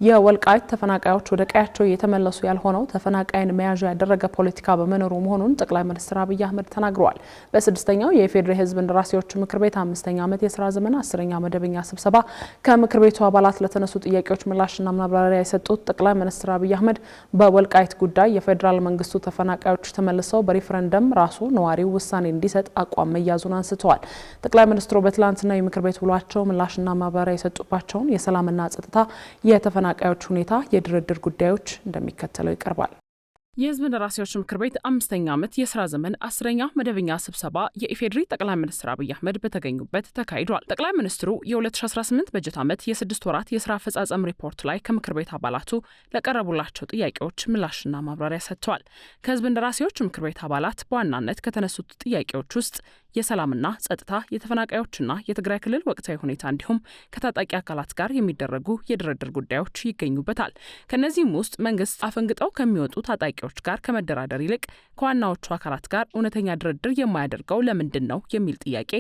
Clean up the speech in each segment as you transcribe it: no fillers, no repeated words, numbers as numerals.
የወልቃይት ተፈናቃዮች ወደ ቀያቸው እየተመለሱ ያልሆነው ተፈናቃይን መያዣ ያደረገ ፖለቲካ በመኖሩ መሆኑን ጠቅላይ ሚኒስትር አብይ አህመድ ተናግረዋል። በስድስተኛው የኢፌዴሪ ሕዝብ እንደራሴዎች ምክር ቤት 5ኛ ዓመት የሥራ ዘመን 10ኛ መደበኛ ስብሰባ ከምክር ቤቱ አባላት ለተነሱ ጥያቄዎች ምላሽና ማብራሪያ የሰጡት ጠቅላይ ሚኒስትር አብይ አህመድ በወልቃይት ጉዳይ የፌዴራል መንግስቱ ተፈናቃዮች ተመልሰው በሪፈረንደም ራሱ ነዋሪው ውሳኔ እንዲሰጥ አቋም መያዙን አንስተዋል። ጠቅላይ ሚኒስትሩ በትላንትናው የምክር ቤት ውሏቸው ምላሽና ማብራሪያ የሰጡባቸውን የሰላምና ጸጥታ የተፈናቃዮች ሁኔታ የድርድር ጉዳዮች እንደሚከተለው ይቀርባል። የህዝብ እንደራሴዎች ምክር ቤት 5ኛ ዓመት የሥራ ዘመን 10ኛ መደበኛ ስብሰባ የኢፌዴሪ ጠቅላይ ሚኒስትር አብይ አህመድ በተገኙበት ተካሂዷል። ጠቅላይ ሚኒስትሩ የ2018 በጀት ዓመት የ6 ወራት የሥራ አፈጻጸም ሪፖርት ላይ ከምክር ቤት አባላቱ ለቀረቡላቸው ጥያቄዎች ምላሽና ማብራሪያ ሰጥተዋል። ከህዝብ እንደራሴዎች ምክር ቤት አባላት በዋናነት ከተነሱት ጥያቄዎች ውስጥ የሰላምና ጸጥታ፣ የተፈናቃዮችና የትግራይ ክልል ወቅታዊ ሁኔታ እንዲሁም ከታጣቂ አካላት ጋር የሚደረጉ የድርድር ጉዳዮች ይገኙበታል። ከነዚህም ውስጥ መንግስት አፈንግጠው ከሚወጡ ታጣቂዎች ጋር ከመደራደር ይልቅ ከዋናዎቹ አካላት ጋር እውነተኛ ድርድር የማያደርገው ለምንድን ነው የሚል ጥያቄ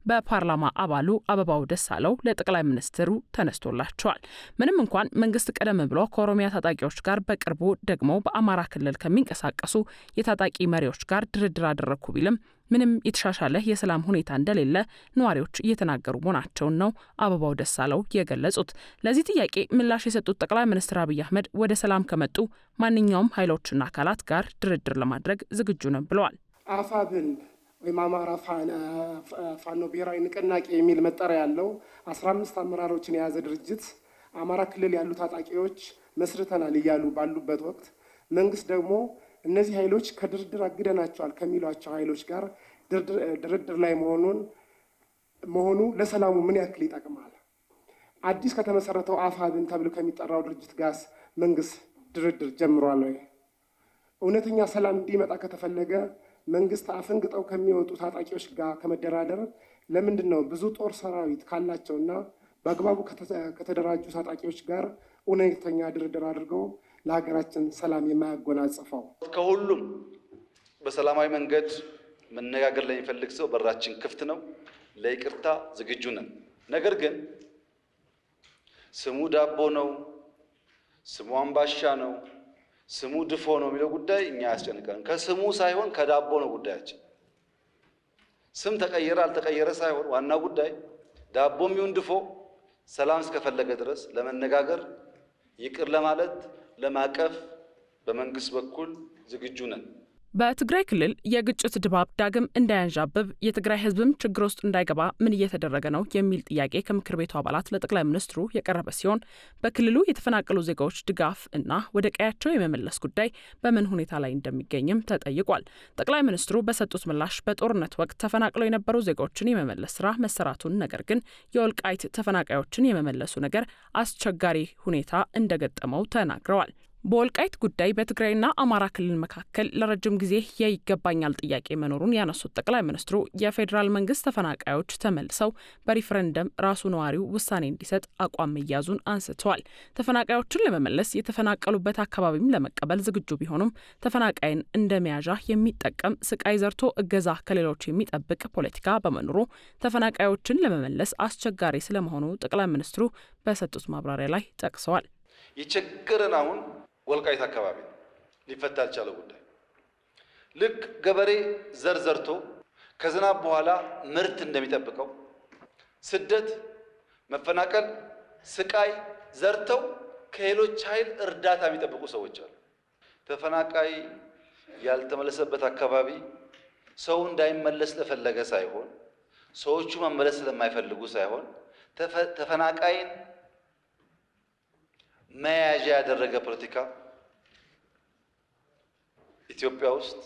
በፓርላማ አባሉ አበባው ደሳለው ለጠቅላይ ሚኒስትሩ ተነስቶላቸዋል። ምንም እንኳን መንግስት ቀደም ብሎ ከኦሮሚያ ታጣቂዎች ጋር በቅርቡ ደግሞ በአማራ ክልል ከሚንቀሳቀሱ የታጣቂ መሪዎች ጋር ድርድር አደረግኩ ቢልም ምንም የተሻሻለ የሰላም ሁኔታ እንደሌለ ነዋሪዎች እየተናገሩ መሆናቸውን ነው አበባው ደሳለው የገለጹት። ለዚህ ጥያቄ ምላሽ የሰጡት ጠቅላይ ሚኒስትር አብይ አህመድ ወደ ሰላም ከመጡ ማንኛውም ኃይሎችና አካላት ጋር ድርድር ለማድረግ ዝግጁ ነን ብለዋል። አፋብን ወይም አማራ ፋኖ ብሔራዊ ንቅናቄ የሚል መጠሪያ ያለው 15 አመራሮችን የያዘ ድርጅት አማራ ክልል ያሉ ታጣቂዎች መስርተናል እያሉ ባሉበት ወቅት መንግስት ደግሞ እነዚህ ኃይሎች ከድርድር አግደናቸዋል ከሚሏቸው ኃይሎች ጋር ድርድር ላይ መሆኑ ለሰላሙ ምን ያክል ይጠቅማል? አዲስ ከተመሰረተው አፋብን ተብሎ ከሚጠራው ድርጅት ጋር መንግስት ድርድር ጀምሯል ወይ? እውነተኛ ሰላም እንዲመጣ ከተፈለገ መንግስት አፈንግጠው ከሚወጡ ታጣቂዎች ጋር ከመደራደር ለምንድን ነው ብዙ ጦር ሰራዊት ካላቸውና በአግባቡ ከተደራጁ ታጣቂዎች ጋር እውነተኛ ድርድር አድርገው ለሀገራችን ሰላም የማያጎናጽፈው? ከሁሉም በሰላማዊ መንገድ መነጋገር ለሚፈልግ ሰው በራችን ክፍት ነው። ለይቅርታ ዝግጁ ነን። ነገር ግን ስሙ ዳቦ ነው፣ ስሙ አምባሻ ነው፣ ስሙ ድፎ ነው የሚለው ጉዳይ እኛ ያስጨንቀን። ከስሙ ሳይሆን ከዳቦ ነው ጉዳያችን። ስም ተቀየረ አልተቀየረ ሳይሆን ዋና ጉዳይ ዳቦም ይሁን ድፎ ሰላም እስከፈለገ ድረስ ለመነጋገር ይቅር ለማለት ለማቀፍ በመንግስት በኩል ዝግጁ ነን። በትግራይ ክልል የግጭት ድባብ ዳግም እንዳያንዣብብ የትግራይ ህዝብም ችግር ውስጥ እንዳይገባ ምን እየተደረገ ነው የሚል ጥያቄ ከምክር ቤቱ አባላት ለጠቅላይ ሚኒስትሩ የቀረበ ሲሆን በክልሉ የተፈናቀሉ ዜጋዎች ድጋፍ እና ወደ ቀያቸው የመመለስ ጉዳይ በምን ሁኔታ ላይ እንደሚገኝም ተጠይቋል። ጠቅላይ ሚኒስትሩ በሰጡት ምላሽ በጦርነት ወቅት ተፈናቅለው የነበሩ ዜጋዎችን የመመለስ ስራ መሰራቱን፣ ነገር ግን የወልቃይት ተፈናቃዮችን የመመለሱ ነገር አስቸጋሪ ሁኔታ እንደገጠመው ተናግረዋል። በወልቃይት ጉዳይ በትግራይና አማራ ክልል መካከል ለረጅም ጊዜ የይገባኛል ጥያቄ መኖሩን ያነሱት ጠቅላይ ሚኒስትሩ የፌዴራል መንግስት ተፈናቃዮች ተመልሰው በሪፈረንደም ራሱ ነዋሪው ውሳኔ እንዲሰጥ አቋም መያዙን አንስተዋል። ተፈናቃዮችን ለመመለስ የተፈናቀሉበት አካባቢም ለመቀበል ዝግጁ ቢሆኑም ተፈናቃይን እንደ መያዣ የሚጠቀም ስቃይ ዘርቶ እገዛ ከሌሎች የሚጠብቅ ፖለቲካ በመኖሩ ተፈናቃዮችን ለመመለስ አስቸጋሪ ስለመሆኑ ጠቅላይ ሚኒስትሩ በሰጡት ማብራሪያ ላይ ጠቅሰዋል። የቸገረን አሁን ወልቃይት አካባቢ ሊፈታ ያልቻለው ጉዳይ ልክ ገበሬ ዘር ዘርቶ ከዝናብ በኋላ ምርት እንደሚጠብቀው ስደት፣ መፈናቀል፣ ስቃይ ዘርተው ከሌሎች ኃይል እርዳታ የሚጠብቁ ሰዎች አሉ። ተፈናቃይ ያልተመለሰበት አካባቢ ሰው እንዳይመለስ ለፈለገ ሳይሆን ሰዎቹ መመለስ ስለማይፈልጉ ሳይሆን ተፈናቃይን መያዣ ያደረገ ፖለቲካ ኢትዮጵያ ውስጥ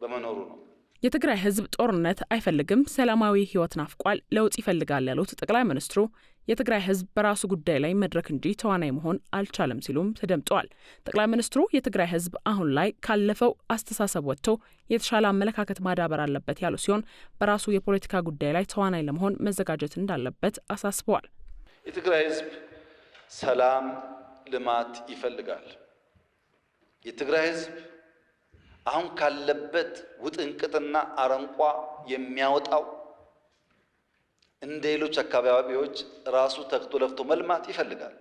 በመኖሩ ነው። የትግራይ ህዝብ ጦርነት አይፈልግም፣ ሰላማዊ ህይወት ናፍቋል፣ ለውጥ ይፈልጋል ያሉት ጠቅላይ ሚኒስትሩ የትግራይ ህዝብ በራሱ ጉዳይ ላይ መድረክ እንጂ ተዋናይ መሆን አልቻለም ሲሉም ተደምጠዋል። ጠቅላይ ሚኒስትሩ የትግራይ ህዝብ አሁን ላይ ካለፈው አስተሳሰብ ወጥቶ የተሻለ አመለካከት ማዳበር አለበት ያሉ ሲሆን በራሱ የፖለቲካ ጉዳይ ላይ ተዋናይ ለመሆን መዘጋጀት እንዳለበት አሳስበዋል። የትግራይ ህዝብ ሰላም ልማት ይፈልጋል። የትግራይ ህዝብ አሁን ካለበት ውጥንቅጥና አረንቋ የሚያወጣው እንደ ሌሎች አካባቢዎች ራሱ ተግቶ ለፍቶ መልማት ይፈልጋል።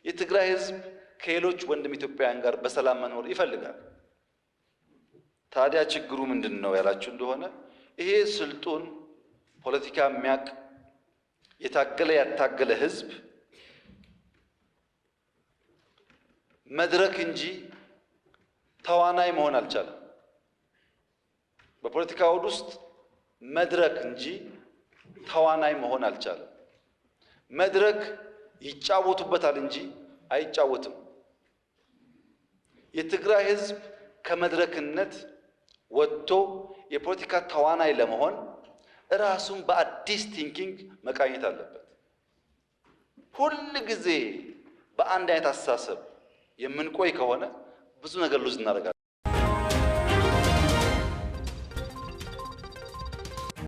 የትግራይ ህዝብ ከሌሎች ወንድም ኢትዮጵያውያን ጋር በሰላም መኖር ይፈልጋል። ታዲያ ችግሩ ምንድን ነው ያላችሁ እንደሆነ ይሄ ስልጡን ፖለቲካ የሚያቅ የታገለ ያታገለ ህዝብ መድረክ እንጂ ተዋናይ መሆን አልቻለም። በፖለቲካ አውድ ውስጥ መድረክ እንጂ ተዋናይ መሆን አልቻለም። መድረክ ይጫወቱበታል እንጂ አይጫወትም። የትግራይ ህዝብ ከመድረክነት ወጥቶ የፖለቲካ ተዋናይ ለመሆን ራሱን በአዲስ ቲንኪንግ መቃኘት አለበት። ሁል ጊዜ በአንድ አይነት አስተሳሰብ የምንቆይ ከሆነ ብዙ ነገር ሉዝ እናደርጋለን።